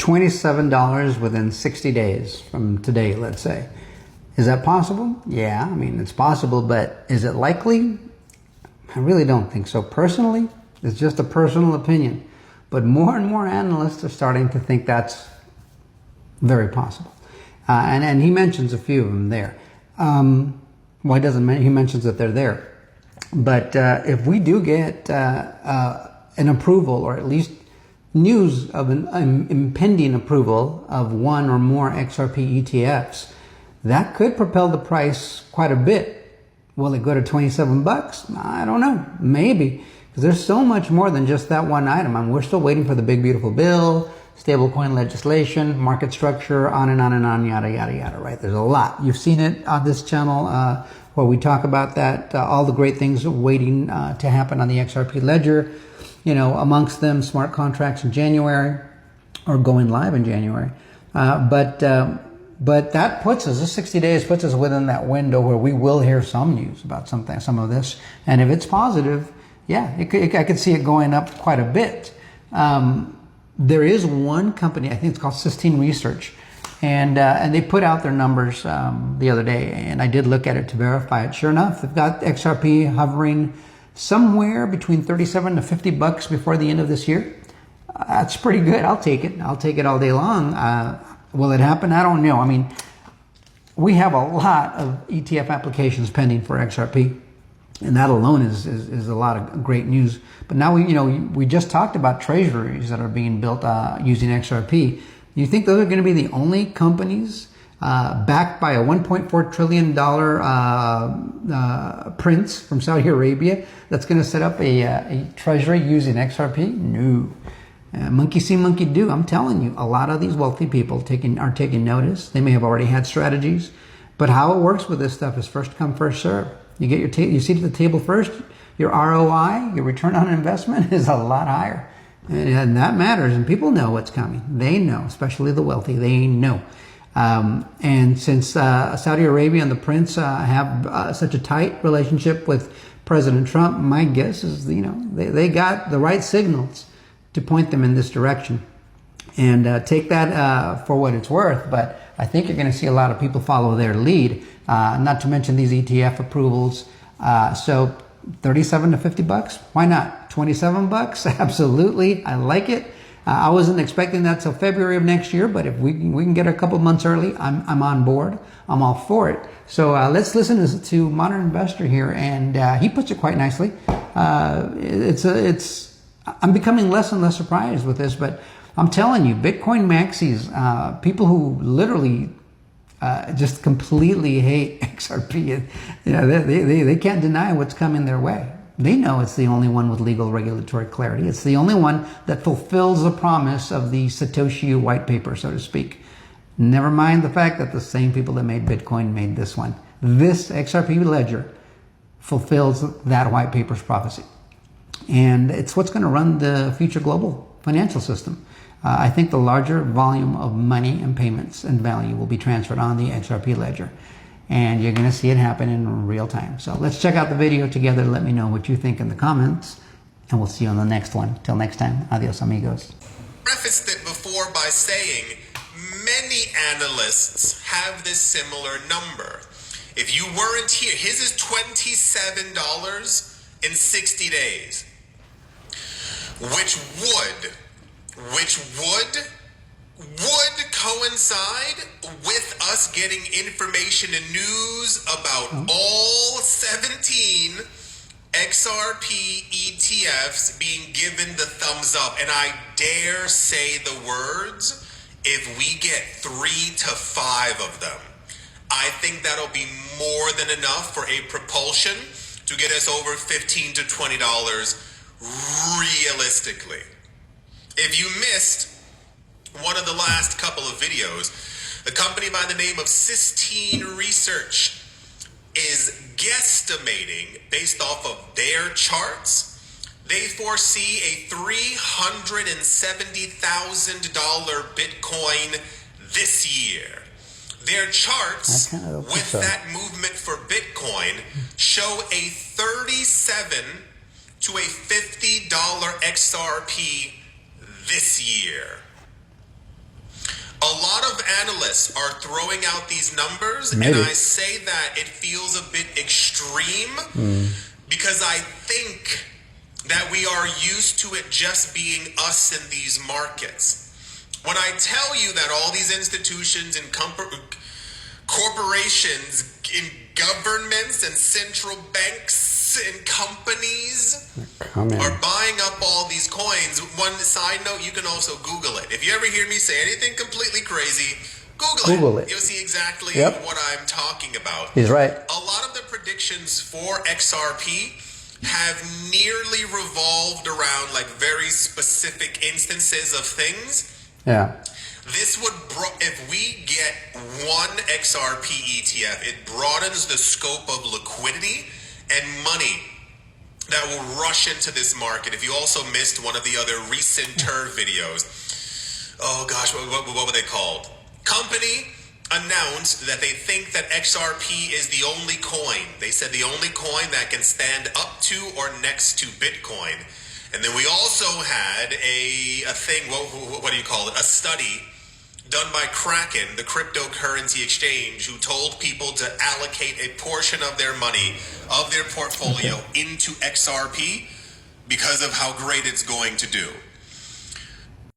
$27 within 60 days from today, let's say. Is that possible? Yeah, I mean, it's possible, but is it likely? I really don't think so. Personally, it's just a personal opinion. But more and more analysts are starting to think that's very possible. And he mentions a few of them there. Well, he mentions that they're there. But if we do get an approval, or at least news of an impending approval of one or more XRP ETFs, that could propel the price quite a bit. Will it go to 27 bucks? I don't know. Maybe. Because there's so much more than just that one item. I mean, we're still waiting for the big, beautiful bill, stablecoin legislation, market structure, on and on and on, yada, yada, yada, right? There's a lot. You've seen it on this channel where we talk about that, all the great things waiting to happen on the XRP ledger. You know, amongst them, smart contracts in January, or going live in January. But that puts us, the 60 days puts us within that window where we will hear some news about some of this. And if it's positive, yeah, I could see it going up quite a bit. There is one company, I think it's called Sistine Research, and they put out their numbers the other day, and I did look at it to verify it. Sure enough, they've got XRP hovering somewhere between 37 to 50 bucks before the end of this year. That's pretty good. I'll take it. I'll take it all day long. Will it happen? I don't know. I mean, we have a lot of ETF applications pending for XRP, and that alone is a lot of great news. But now we just talked about treasuries that are being built using XRP. You think those are going to be the only companies backed by a $1.4 trillion prince from Saudi Arabia that's going to set up a treasury using XRP? No. Monkey see, monkey do. I'm telling you, a lot of these wealthy people are taking notice. They may have already had strategies, but how it works with this stuff is first come, first serve. You get your seat at the table first. Your ROI, your return on investment, is a lot higher, and that matters. And people know what's coming. They know, especially the wealthy. They know. And since Saudi Arabia and the prince have such a tight relationship with President Trump, my guess is they got the right signals to point them in this direction. And take that for what it's worth, but I think you're going to see a lot of people follow their lead, not to mention these ETF approvals. So 37 to 50 bucks, why not? 27 bucks, absolutely, I like it. I wasn't expecting that till February of next year, but if we can get a couple months early, I'm on board. I'm all for it. So let's listen to Modern Investor here, and he puts it quite nicely. I'm becoming less and less surprised with this, but I'm telling you, Bitcoin maxis, people who literally just completely hate XRP, they can't deny what's coming their way. They know it's the only one with legal regulatory clarity. It's the only one that fulfills the promise of the Satoshi white paper, so to speak. Never mind the fact that the same people that made Bitcoin made this one. This XRP ledger fulfills that white paper's prophecy. And it's what's going to run the future global financial system. I think the larger volume of money and payments and value will be transferred on the XRP ledger. And you're going to see it happen in real time. So let's check out the video together. Let me know what you think in the comments. And we'll see you on the next one. Till next time, adios amigos. Prefaced it before by saying many analysts have this similar number. If you weren't here, his is $27 in 60 days. Which would coincide with us getting information and news about all 17 XRP ETFs being given the thumbs up. And I dare say the words, if we get 3 to 5 of them, I think that'll be more than enough for a propulsion to get us over $15 to $20 realistically. If you missed one of the last couple of videos, a company by the name of Sistine Research is guesstimating, based off of their charts, they foresee a $370,000 Bitcoin this year. Their charts with that movement for Bitcoin show a $37 to a $50 XRP this year. analysts are throwing out these numbers, Maybe. and I say that it feels a bit extreme because I think that we are used to it just being us in these markets. When I tell you that all these institutions and corporations in governments and central banks and companies Come in. are buying up all these coins. One side note, you can also Google it. If you ever hear me say anything completely crazy, Google it. You'll see exactly what I'm talking about. He's right. A lot of the predictions for XRP have nearly revolved around like very specific instances of things. Yeah. This would, if we get one XRP ETF, it broadens the scope of liquidity and money that will rush into this market. If you also missed one of the other recent TER videos, oh gosh, what were they called? Company announced that they think that XRP is the only coin. They said the only coin that can stand up to or next to Bitcoin. And then we also had a thing, what do you call it? A study done by Kraken, the cryptocurrency exchange, who told people to allocate a portion of their money, of their portfolio, into XRP because of how great it's going to do.